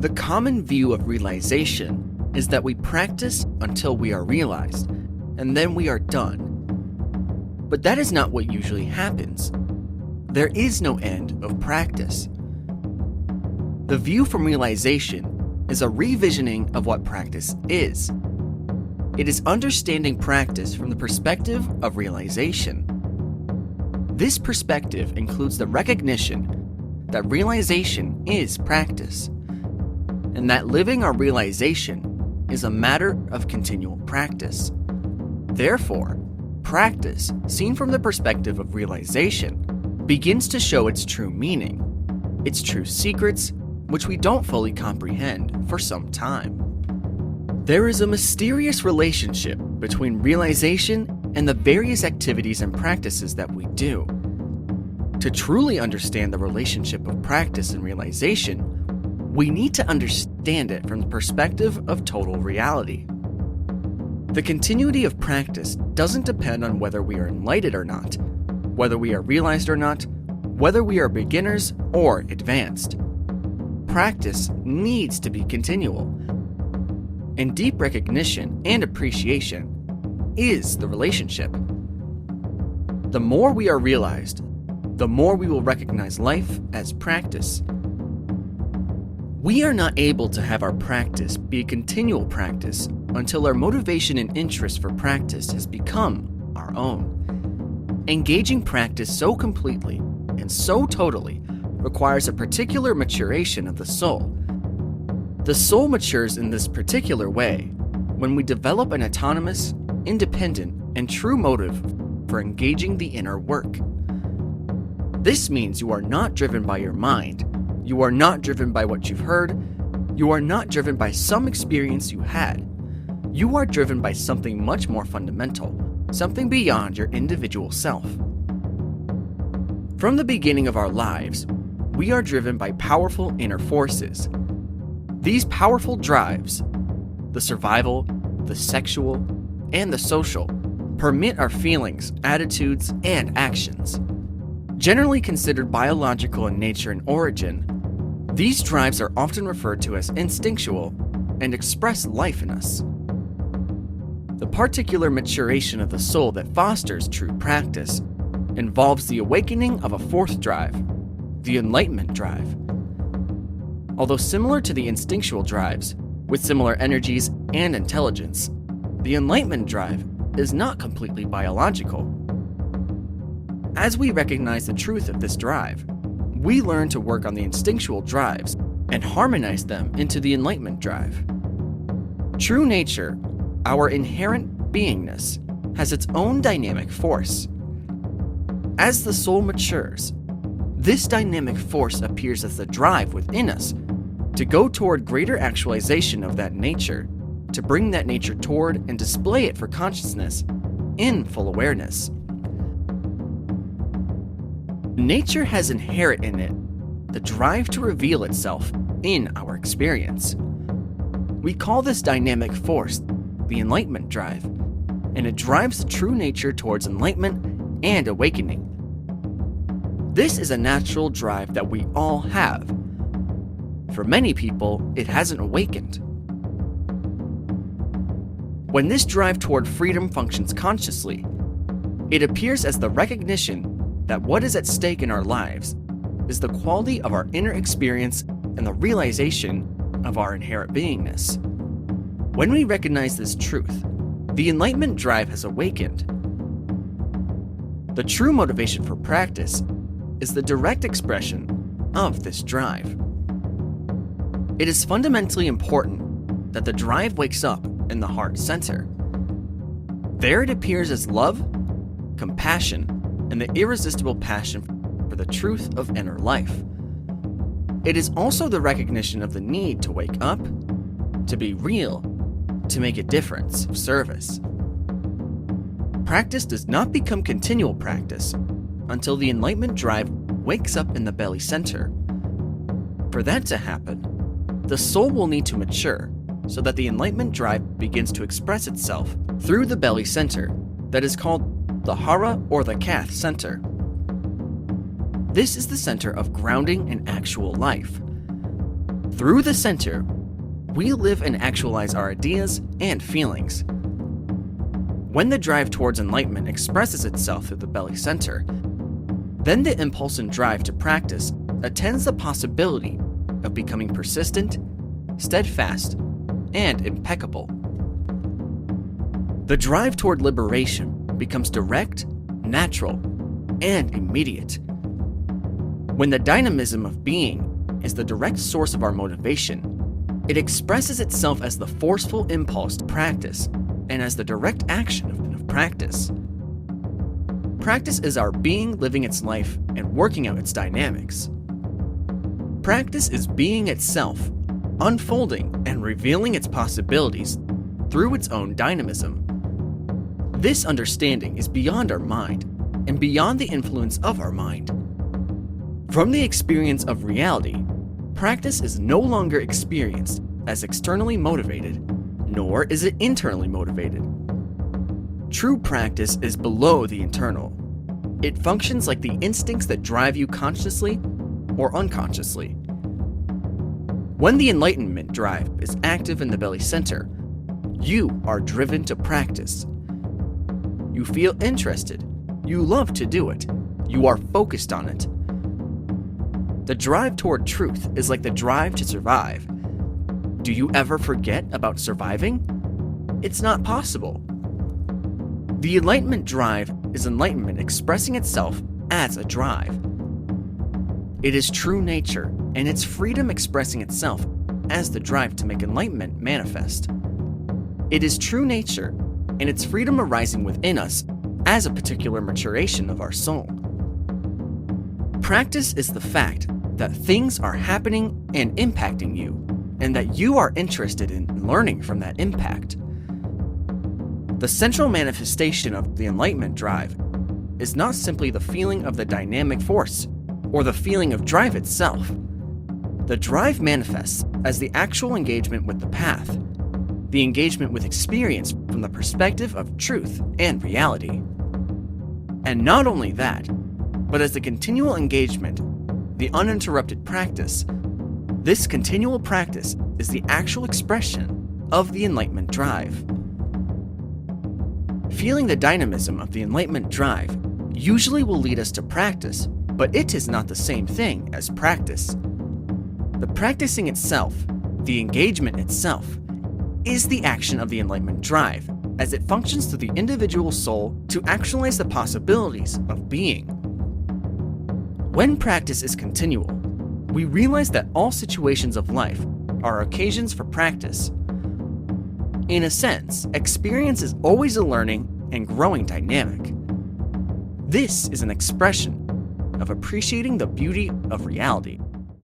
The common view of realization is that we practice until we are realized, and then we are done. But that is not what usually happens. There is no end of practice. The view from realization is a revisioning of what practice is. It is understanding practice from the perspective of realization. This perspective includes the recognition that realization is practice, and that living our realization is a matter of continual practice. Therefore, practice, seen from the perspective of realization, begins to show its true meaning, its true secrets, which we don't fully comprehend for some time. There is a mysterious relationship between realization and the various activities and practices that we do. To truly understand the relationship of practice and realization, we need to understand it from the perspective of total reality. The continuity of practice doesn't depend on whether we are enlightened or not, whether we are realized or not, whether we are beginners or advanced. Practice needs to be continual. And deep recognition and appreciation is the relationship. The more we are realized, the more we will recognize life as practice. We are not able to have our practice be a continual practice until our motivation and interest for practice has become our own. Engaging practice so completely and so totally requires a particular maturation of the soul. The soul matures in this particular way when we develop an autonomous, independent, and true motive for engaging the inner work. This means you are not driven by your mind, you are not driven by what you've heard, you are not driven by some experience you had. You are driven by something much more fundamental, something beyond your individual self. From the beginning of our lives, we are driven by powerful inner forces. These powerful drives, the survival, the sexual, and the social, permit our feelings, attitudes, and actions. Generally considered biological in nature and origin, these drives are often referred to as instinctual and express life in us. The particular maturation of the soul that fosters true practice involves the awakening of a fourth drive, the Enlightenment Drive. Although similar to the instinctual drives, with similar energies and intelligence, the Enlightenment Drive is not completely biological. As we recognize the truth of this drive, we learn to work on the instinctual drives and harmonize them into the Enlightenment Drive. True nature, our inherent beingness, has its own dynamic force. As the soul matures, this dynamic force appears as the drive within us to go toward greater actualization of that nature, to bring that nature toward and display it for consciousness in full awareness. Nature has inherent in it the drive to reveal itself in our experience. We call this dynamic force the Enlightenment Drive, and it drives the true nature towards enlightenment and awakening. This is a natural drive that we all have. For many people, it hasn't awakened. When this drive toward freedom functions consciously, it appears as the recognition that what is at stake in our lives is the quality of our inner experience and the realization of our inherent beingness. When we recognize this truth, the Enlightenment Drive has awakened. The true motivation for practice is the direct expression of this drive. It is fundamentally important that the drive wakes up in the heart center. There it appears as love, compassion, and the irresistible passion for the truth of inner life. It is also the recognition of the need to wake up, to be real, to make a difference of service. Practice does not become continual practice until the Enlightenment Drive wakes up in the belly center. For that to happen, the soul will need to mature so that the Enlightenment Drive begins to express itself through the belly center that is called the Hara or the Kath center. This is the center of grounding in actual life. Through the center, we live and actualize our ideas and feelings. When the drive towards enlightenment expresses itself through the belly center, then the impulse and drive to practice attends the possibility of becoming persistent, steadfast, and impeccable. The drive toward liberation becomes direct, natural, and immediate. When the dynamism of being is the direct source of our motivation, it expresses itself as the forceful impulse to practice and as the direct action of practice. Practice is our being living its life and working out its dynamics. Practice is being itself, unfolding and revealing its possibilities through its own dynamism. This understanding is beyond our mind and beyond the influence of our mind. From the experience of reality, practice is no longer experienced as externally motivated, nor is it internally motivated. True practice is below the internal. It functions like the instincts that drive you consciously or unconsciously. When the enlightenment drive is active in the belly center, you are driven to practice. You feel interested. You love to do it. You are focused on it. The drive toward truth is like the drive to survive. Do you ever forget about surviving? It's not possible. The enlightenment drive is enlightenment expressing itself as a drive. It is true nature and its freedom expressing itself as the drive to make enlightenment manifest. It is true nature and its freedom arising within us as a particular maturation of our soul. Practice is the fact that things are happening and impacting you, and that you are interested in learning from that impact. The central manifestation of the enlightenment drive is not simply the feeling of the dynamic force or the feeling of drive itself. The drive manifests as the actual engagement with the path, the engagement with experience from the perspective of truth and reality. And not only that, but as the continual engagement, the uninterrupted practice. This continual practice is the actual expression of the enlightenment drive. Feeling the dynamism of the enlightenment drive usually will lead us to practice, but it is not the same thing as practice. The practicing itself, the engagement itself, is the action of the enlightenment drive as it functions through the individual soul to actualize the possibilities of being. When practice is continual, we realize that all situations of life are occasions for practice. In a sense, experience is always a learning and growing dynamic. This is an expression of appreciating the beauty of reality.